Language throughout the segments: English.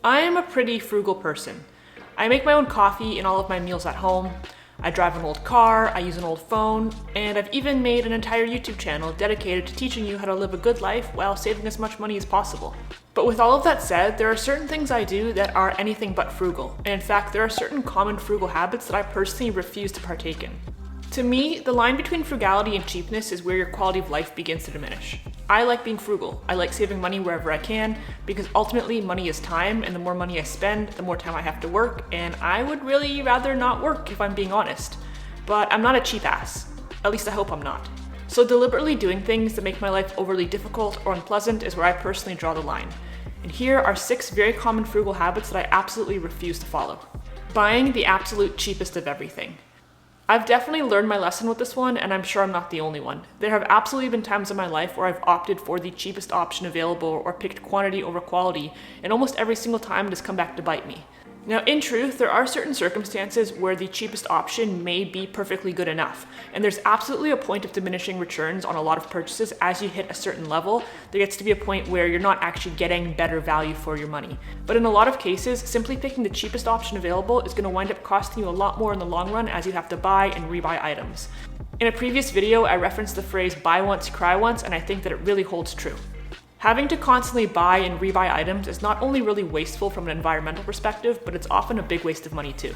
I am a pretty frugal person. I make my own coffee in all of my meals at home. I drive an old car, I use an old phone, and I've even made an entire YouTube channel dedicated to teaching you how to live a good life while saving as much money as possible. But with all of that said, there are certain things I do that are anything but frugal. And in fact, there are certain common frugal habits that I personally refuse to partake in. To me, the line between frugality and cheapness is where your quality of life begins to diminish. I like being frugal. I like saving money wherever I can because ultimately money is time, and the more money I spend, the more time I have to work, and I would really rather not work if I'm being honest. But I'm not a cheap ass. At least I hope I'm not. So deliberately doing things that make my life overly difficult or unpleasant is where I personally draw the line. And here are 6 very common frugal habits that I absolutely refuse to follow. Buying the absolute cheapest of everything. I've definitely learned my lesson with this one, and I'm sure I'm not the only one. There have absolutely been times in my life where I've opted for the cheapest option available or picked quantity over quality, and almost every single time it has come back to bite me. Now, in truth, there are certain circumstances where the cheapest option may be perfectly good enough, and there's absolutely a point of diminishing returns on a lot of purchases. As you hit a certain level, there gets to be a point where you're not actually getting better value for your money. But in a lot of cases, simply picking the cheapest option available is going to wind up costing you a lot more in the long run as you have to buy and rebuy items. In a previous video, I referenced the phrase buy once, cry once, and I think that it really holds true. Having to constantly buy and rebuy items is not only really wasteful from an environmental perspective, but it's often a big waste of money too.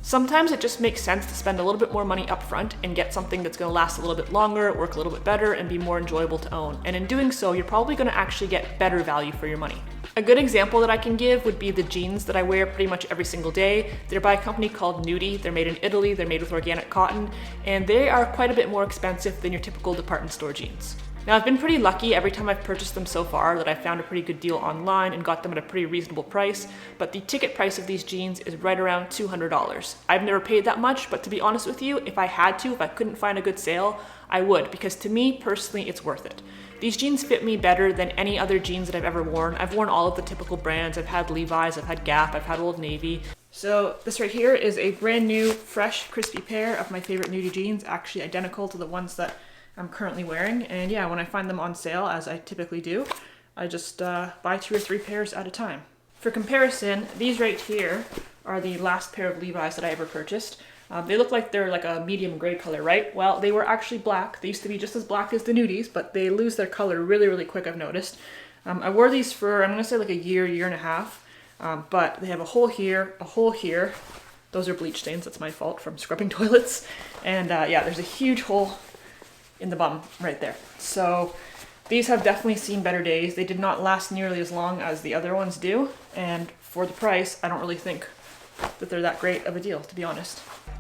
Sometimes it just makes sense to spend a little bit more money up front and get something that's going to last a little bit longer, work a little bit better, and be more enjoyable to own. And in doing so, you're probably going to actually get better value for your money. A good example that I can give would be the jeans that I wear pretty much every single day. They're by a company called Nudie. They're made in Italy, they're made with organic cotton, and they are quite a bit more expensive than your typical department store jeans. Now, I've been pretty lucky every time I've purchased them so far that I found a pretty good deal online and got them at a pretty reasonable price, but the ticket price of these jeans is right around $200. I've never paid that much, but to be honest with you, if I had to, if I couldn't find a good sale, I would, because to me, personally, it's worth it. These jeans fit me better than any other jeans that I've ever worn. I've worn all of the typical brands. I've had Levi's, I've had Gap, I've had Old Navy. So this right here is a brand new, fresh, crispy pair of my favorite Nudie jeans, actually identical to the ones that I'm currently wearing. And yeah, when I find them on sale, as I typically do, I just buy 2 or 3 pairs at a time. For comparison, these right here are the last pair of Levi's that I ever purchased. They look like they're like a medium gray color, right? Well, they were actually black. They used to be just as black as the Nudies, but they lose their color really, really quick, I've noticed. I wore these for, I'm gonna say like a year and a half, but they have a hole here, a hole here. Those are bleach stains, that's my fault from scrubbing toilets. And yeah, there's a huge hole in the bum right there. So these have definitely seen better days. They did not last nearly as long as the other ones do, and for the price, I don't really think that they're that great of a deal, to be honest.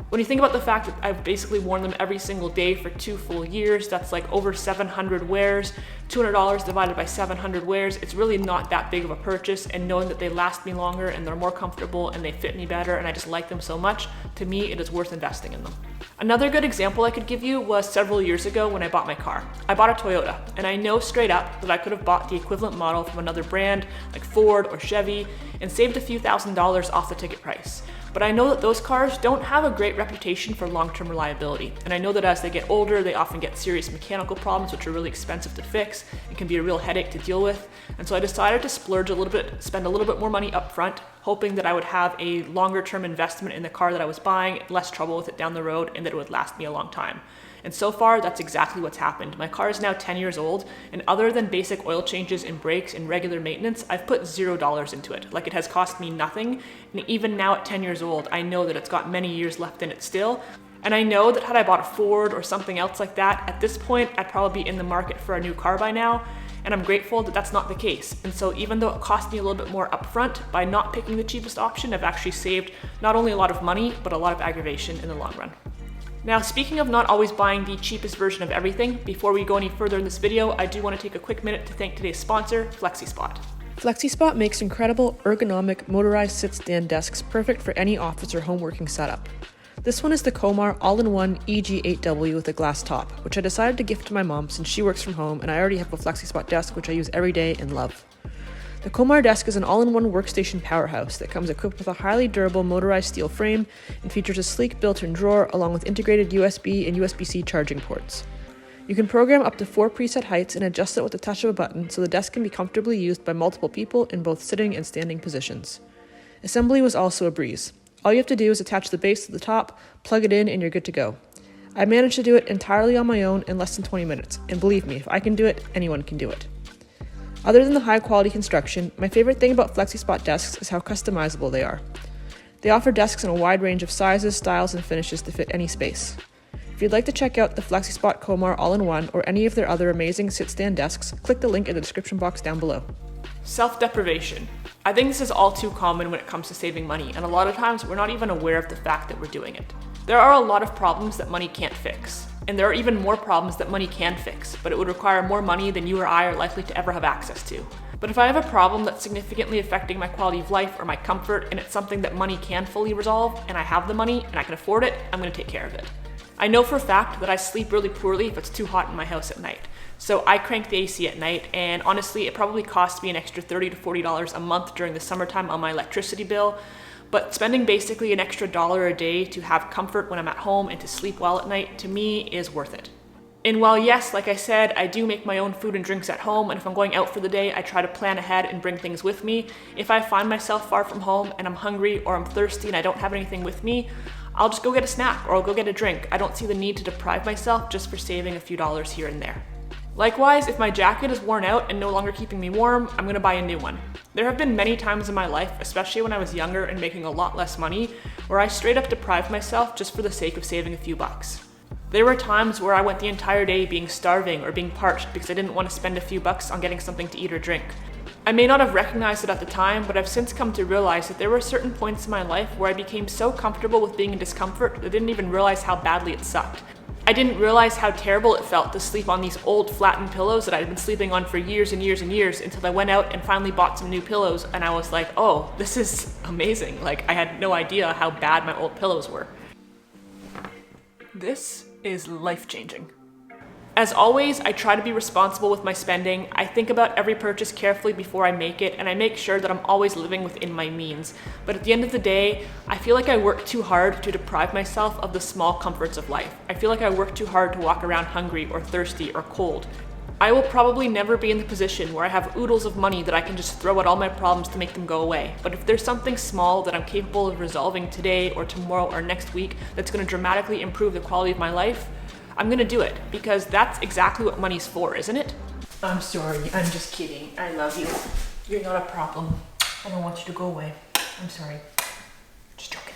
When you think about the fact that I've basically worn them every single day for 2 full years, that's like over 700 wears. $200 divided by 700 wears, it's really not that big of a purchase, and knowing that they last me longer and they're more comfortable and they fit me better and I just like them so much, to me it is worth investing in them. Another good example I could give you was several years ago when I bought my car. I bought a Toyota, and I know straight up that I could have bought the equivalent model from another brand like Ford or Chevy and saved a few $1,000s off the ticket price. But I know that those cars don't have a great reputation for long-term reliability. And I know that as they get older, they often get serious mechanical problems, which are really expensive to fix and can be a real headache to deal with. And so I decided to splurge a little bit, spend a little bit more money up front, hoping that I would have a longer-term investment in the car that I was buying, less trouble with it down the road, and that it would last me a long time. And so far, that's exactly what's happened. My car is now 10 years old, and other than basic oil changes and brakes and regular maintenance, I've put $0 into it. Like, it has cost me nothing, and even now at 10 years old, I know that it's got many years left in it still. And I know that had I bought a Ford or something else like that, at this point, I'd probably be in the market for a new car by now. And I'm grateful that that's not the case. And so even though it cost me a little bit more upfront, by not picking the cheapest option, I've actually saved not only a lot of money, but a lot of aggravation in the long run. Now, speaking of not always buying the cheapest version of everything, before we go any further in this video, I do want to take a quick minute to thank today's sponsor, FlexiSpot. FlexiSpot makes incredible ergonomic motorized sit-stand desks perfect for any office or home working setup. This one is the Comhar all-in-one EG8W with a glass top, which I decided to gift to my mom since she works from home and I already have a FlexiSpot desk which I use every day and love. The Comhar desk is an all-in-one workstation powerhouse that comes equipped with a highly durable motorized steel frame and features a sleek built-in drawer along with integrated USB and USB-C charging ports. You can program up to 4 preset heights and adjust it with the touch of a button so the desk can be comfortably used by multiple people in both sitting and standing positions. Assembly was also a breeze. All you have to do is attach the base to the top, plug it in, and you're good to go. I managed to do it entirely on my own in less than 20 minutes, and believe me, if I can do it, anyone can do it. Other than the high quality construction, my favorite thing about FlexiSpot desks is how customizable they are. They offer desks in a wide range of sizes, styles, and finishes to fit any space. If you'd like to check out the FlexiSpot Comhar all-in-one or any of their other amazing sit-stand desks, click the link in the description box down below. Self-deprivation. I think this is all too common when it comes to saving money, and a lot of times we're not even aware of the fact that we're doing it. There are a lot of problems that money can't fix, and there are even more problems that money can fix, but it would require more money than you or I are likely to ever have access to. But if I have a problem that's significantly affecting my quality of life or my comfort, and it's something that money can fully resolve, and I have the money and I can afford it, I'm going to take care of it. I know for a fact that I sleep really poorly if it's too hot in my house at night. So I crank the AC at night, and honestly, it probably costs me an extra $30 to $40 a month during the summertime on my electricity bill. But spending basically an extra $1 a day to have comfort when I'm at home and to sleep well at night, to me, is worth it. And while yes, like I said, I do make my own food and drinks at home, and if I'm going out for the day, I try to plan ahead and bring things with me. If I find myself far from home and I'm hungry or I'm thirsty and I don't have anything with me, I'll just go get a snack or I'll go get a drink. I don't see the need to deprive myself just for saving a few dollars here and there. Likewise, if my jacket is worn out and no longer keeping me warm, I'm gonna buy a new one. There have been many times in my life, especially when I was younger and making a lot less money, where I straight up deprived myself just for the sake of saving a few bucks. There were times where I went the entire day being starving or being parched because I didn't want to spend a few bucks on getting something to eat or drink. I may not have recognized it at the time, but I've since come to realize that there were certain points in my life where I became so comfortable with being in discomfort that I didn't even realize how badly it sucked. I didn't realize how terrible it felt to sleep on these old flattened pillows that I'd been sleeping on for years and years and years until I went out and finally bought some new pillows, and I was like, oh, this is amazing. Like, I had no idea how bad my old pillows were. This is life-changing. As always, I try to be responsible with my spending. I think about every purchase carefully before I make it, and I make sure that I'm always living within my means. But at the end of the day, I feel like I work too hard to deprive myself of the small comforts of life. I feel like I work too hard to walk around hungry or thirsty or cold. I will probably never be in the position where I have oodles of money that I can just throw at all my problems to make them go away. But if there's something small that I'm capable of resolving today or tomorrow or next week that's going to dramatically improve the quality of my life, I'm gonna do it, because that's exactly what money's for, isn't it? I'm sorry, I'm just kidding. I love you. You're not a problem. I don't want you to go away. I'm sorry. Just joking.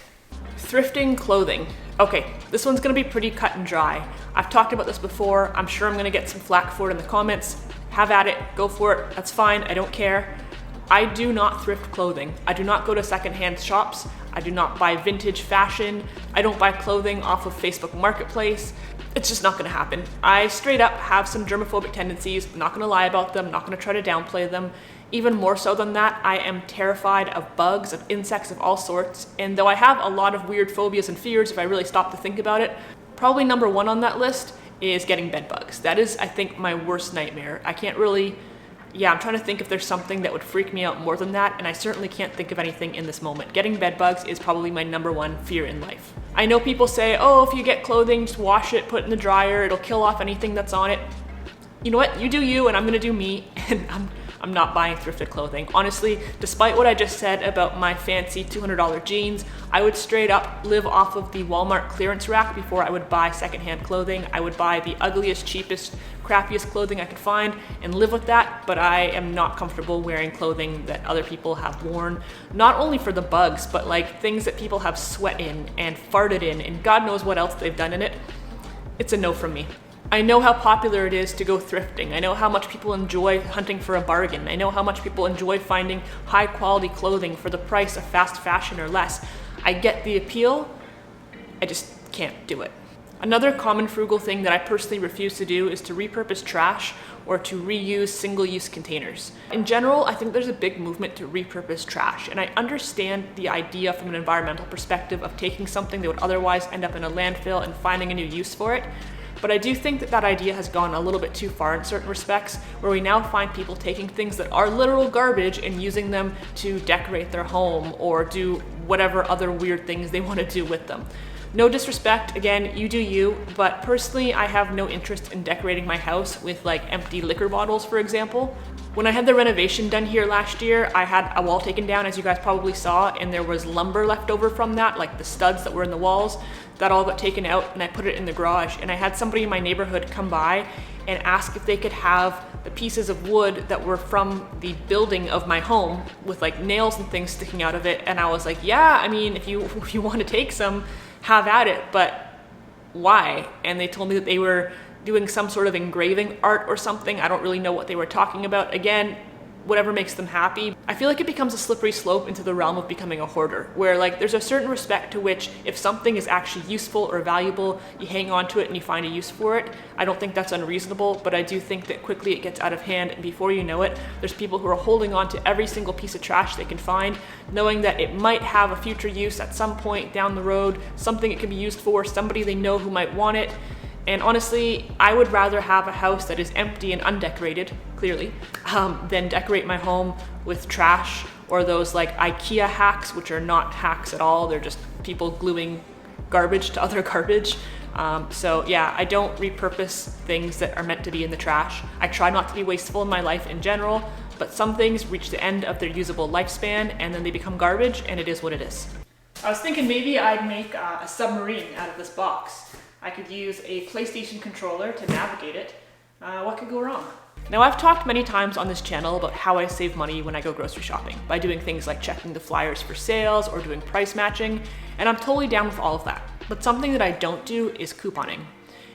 Thrifting clothing. Okay, this one's gonna be pretty cut and dry. I've talked about this before. I'm sure I'm gonna get some flack for it in the comments. Have at it, go for it. That's fine, I don't care. I do not thrift clothing. I do not go to secondhand shops. I do not buy vintage fashion. I don't buy clothing off of Facebook Marketplace. It's just not gonna happen. I straight up have some germophobic tendencies. I'm not gonna lie about them, not gonna try to downplay them. Even more so than that, I am terrified of bugs, of insects of all sorts. And though I have a lot of weird phobias and fears, if I really stop to think about it, probably number one on that list is getting bed bugs. That is, I think, my worst nightmare. I can't really, I'm trying to think if there's something that would freak me out more than that, and I certainly can't think of anything in this moment. Getting bed bugs is probably my number one fear in life. I know people say, oh, if you get clothing, just wash it, put it in the dryer, it'll kill off anything that's on it. You know what? You do you, and I'm gonna do me, and I'm not buying thrifted clothing. Honestly, despite what I just said about my fancy $200 jeans, I would straight up live off of the Walmart clearance rack before I would buy secondhand clothing. I would buy the ugliest, cheapest, crappiest clothing I could find and live with that, but I am not comfortable wearing clothing that other people have worn, not only for the bugs, but like things that people have sweat in and farted in and God knows what else they've done in it. It's a no from me. I know how popular it is to go thrifting. I know how much people enjoy hunting for a bargain. I know how much people enjoy finding high quality clothing for the price of fast fashion or less. I get the appeal, I just can't do it. Another common frugal thing that I personally refuse to do is to repurpose trash or to reuse single-use containers. In general, I think there's a big movement to repurpose trash, and I understand the idea from an environmental perspective of taking something that would otherwise end up in a landfill and finding a new use for it. But I do think that that idea has gone a little bit too far in certain respects, where we now find people taking things that are literal garbage and using them to decorate their home or do whatever other weird things they want to do with them. No disrespect, again, you do you, but personally I have no interest in decorating my house with like empty liquor bottles, for example. When I had the renovation done here last year, I had a wall taken down, as you guys probably saw, and there was lumber left over from that, like the studs that were in the walls. That all got taken out and I put it in the garage, and I had somebody in my neighborhood come by and ask if they could have the pieces of wood that were from the building of my home with like nails and things sticking out of it. And I was like, yeah, I mean, if you want to take some, have at it, but why? And they told me that they were doing some sort of engraving art or something. I don't really know what they were talking about. Again, whatever makes them happy. I feel like it becomes a slippery slope into the realm of becoming a hoarder, where like there's a certain respect to which if something is actually useful or valuable, you hang on to it and you find a use for it. I don't think that's unreasonable, but I do think that quickly it gets out of hand, and before you know it, there's people who are holding on to every single piece of trash they can find, knowing that it might have a future use at some point down the road, something it can be used for, somebody they know who might want it. And honestly, I would rather have a house that is empty and undecorated, clearly, than decorate my home with trash or those like IKEA hacks, which are not hacks at all. They're just people gluing garbage to other garbage. So yeah, I don't repurpose things that are meant to be in the trash. I try not to be wasteful in my life in general, but some things reach the end of their usable lifespan and then they become garbage, and it is what it is. I was thinking maybe I'd make a submarine out of this box. I could use a PlayStation controller to navigate it. What could go wrong? Now, I've talked many times on this channel about how I save money when I go grocery shopping by doing things like checking the flyers for sales or doing price matching, and I'm totally down with all of that. But something that I don't do is couponing,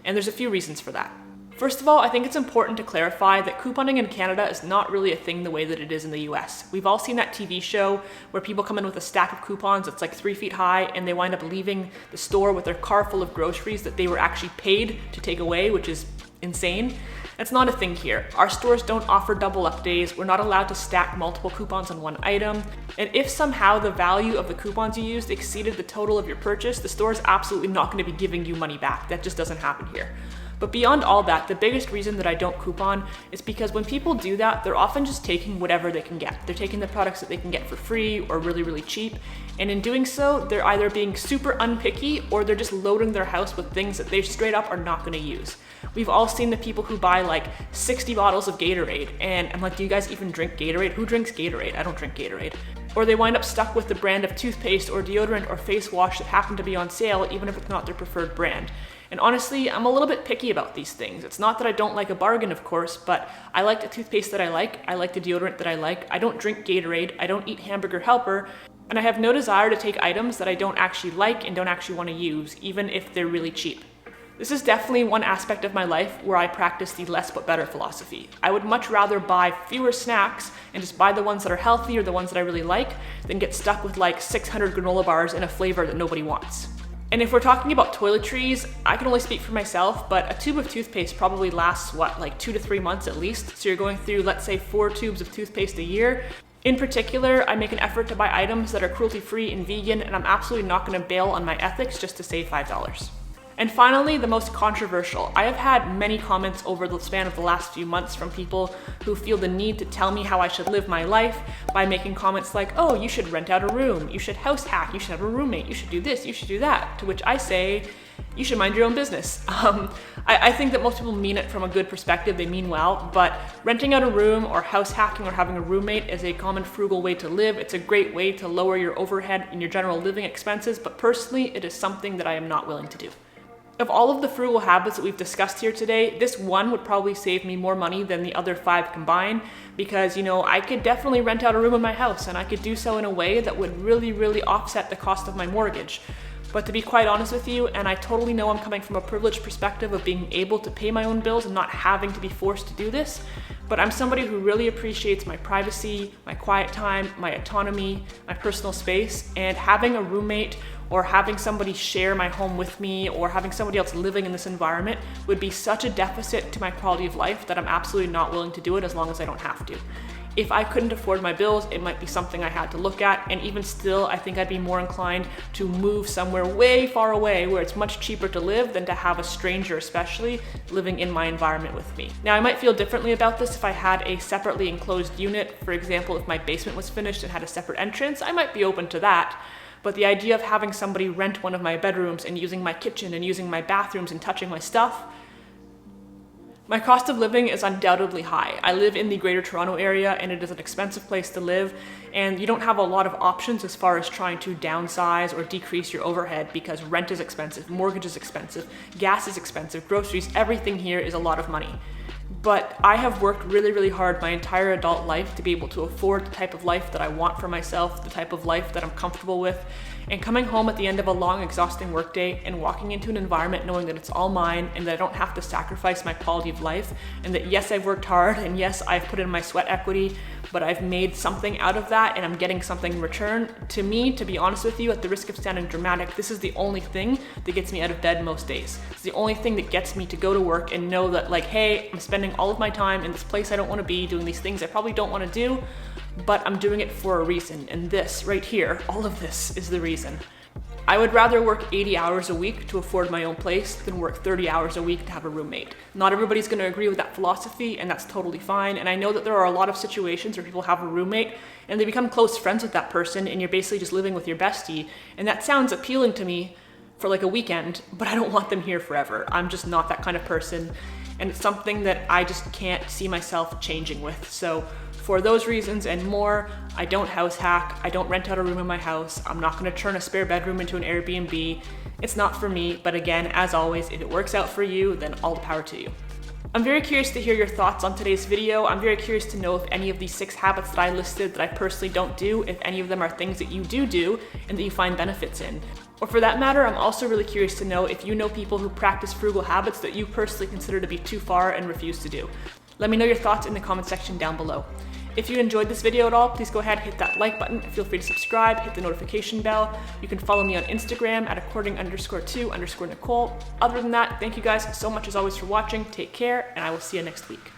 and there's a few reasons for that. First of all, I think it's important to clarify that couponing in Canada is not really a thing the way that it is in the US. We've all seen that TV show where people come in with a stack of coupons that's like 3 feet high, and they wind up leaving the store with their car full of groceries that they were actually paid to take away, which is insane. That's not a thing here. Our stores don't offer double up days. We're not allowed to stack multiple coupons on one item. And if somehow the value of the coupons you used exceeded the total of your purchase, the store is absolutely not going to be giving you money back. That just doesn't happen here. But beyond all that, the biggest reason that I don't coupon is because when people do that, they're often just taking whatever they can get. They're taking the products that they can get for free or really, really cheap. And in doing so, they're either being super unpicky or they're just loading their house with things that they straight up are not going to use. We've all seen the people who buy like 60 bottles of Gatorade, and I'm like, do you guys even drink Gatorade? Who drinks Gatorade? I don't drink Gatorade. Or they wind up stuck with the brand of toothpaste or deodorant or face wash that happen to be on sale, even if it's not their preferred brand. And honestly, I'm a little bit picky about these things. It's not that I don't like a bargain, of course, but I like the toothpaste that I like the deodorant that I like, I don't drink Gatorade, I don't eat Hamburger Helper, and I have no desire to take items that I don't actually like and don't actually want to use, even if they're really cheap. This is definitely one aspect of my life where I practice the less but better philosophy. I would much rather buy fewer snacks and just buy the ones that are healthy or the ones that I really like than get stuck with like 600 granola bars in a flavor that nobody wants. And if we're talking about toiletries, I can only speak for myself, but a tube of toothpaste probably lasts, like 2 to 3 months at least. So you're going through, let's say, 4 tubes of toothpaste a year. In particular, I make an effort to buy items that are cruelty-free and vegan, and I'm absolutely not gonna bail on my ethics just to save $5. And finally, the most controversial. I have had many comments over the span of the last few months from people who feel the need to tell me how I should live my life by making comments like, oh, you should rent out a room, you should house hack, you should have a roommate, you should do this, you should do that. To which I say, you should mind your own business. I think that most people mean it from a good perspective, they mean well, but renting out a room or house hacking or having a roommate is a common frugal way to live. It's a great way to lower your overhead and your general living expenses, but personally, it is something that I am not willing to do. Of all of the frugal habits that we've discussed here today, this one would probably save me more money than the other 5 combined because, I could definitely rent out a room in my house and I could do so in a way that would really, really offset the cost of my mortgage. But to be quite honest with you, and I totally know I'm coming from a privileged perspective of being able to pay my own bills and not having to be forced to do this, but I'm somebody who really appreciates my privacy, my quiet time, my autonomy, my personal space, and having a roommate or having somebody share my home with me or having somebody else living in this environment would be such a deficit to my quality of life that I'm absolutely not willing to do it as long as I don't have to. If I couldn't afford my bills, it might be something I had to look at, and even still, I think I'd be more inclined to move somewhere way far away where it's much cheaper to live than to have a stranger, especially, living in my environment with me. Now, I might feel differently about this if I had a separately enclosed unit. For example, if my basement was finished and had a separate entrance, I might be open to that. but the idea of having somebody rent one of my bedrooms and using my kitchen and using my bathrooms and touching my stuff, my cost of living is undoubtedly high. I live in the Greater Toronto area and it is an expensive place to live, and you don't have a lot of options as far as trying to downsize or decrease your overhead because rent is expensive, mortgage is expensive, gas is expensive, groceries, everything here is a lot of money. But I have worked really, really hard my entire adult life to be able to afford the type of life that I want for myself, the type of life that I'm comfortable with. And coming home at the end of a long, exhausting workday and walking into an environment knowing that it's all mine and that I don't have to sacrifice my quality of life, and that yes, I've worked hard and yes, I've put in my sweat equity, but I've made something out of that and I'm getting something in return. To me, to be honest with you, at the risk of sounding dramatic, this is the only thing that gets me out of bed most days. It's the only thing that gets me to go to work and know that, like, hey, I'm spending all of my time in this place I don't want to be, doing these things I probably don't want to do, but I'm doing it for a reason. And this right here, all of this is the reason. I would rather work 80 hours a week to afford my own place than work 30 hours a week to have a roommate. Not everybody's going to agree with that philosophy, and that's totally fine. And I know that there are a lot of situations where people have a roommate and they become close friends with that person and you're basically just living with your bestie. And that sounds appealing to me for like a weekend, but I don't want them here forever. I'm just not that kind of person. And it's something that I just can't see myself changing with. So for those reasons and more, I don't house hack, I don't rent out a room in my house, I'm not gonna turn a spare bedroom into an Airbnb. It's not for me, but again, as always, if it works out for you, then all the power to you. I'm very curious to hear your thoughts on today's video. I'm very curious to know if any of these 6 habits that I listed that I personally don't do, if any of them are things that you do and that you find benefits in. Or for that matter, I'm also really curious to know if you know people who practice frugal habits that you personally consider to be too far and refuse to do. Let me know your thoughts in the comment section down below. If you enjoyed this video at all, please go ahead and hit that like button. Feel free to subscribe, hit the notification bell. You can follow me on Instagram at according_to_Nicole. Other than that, thank you guys so much as always for watching. Take care, and I will see you next week.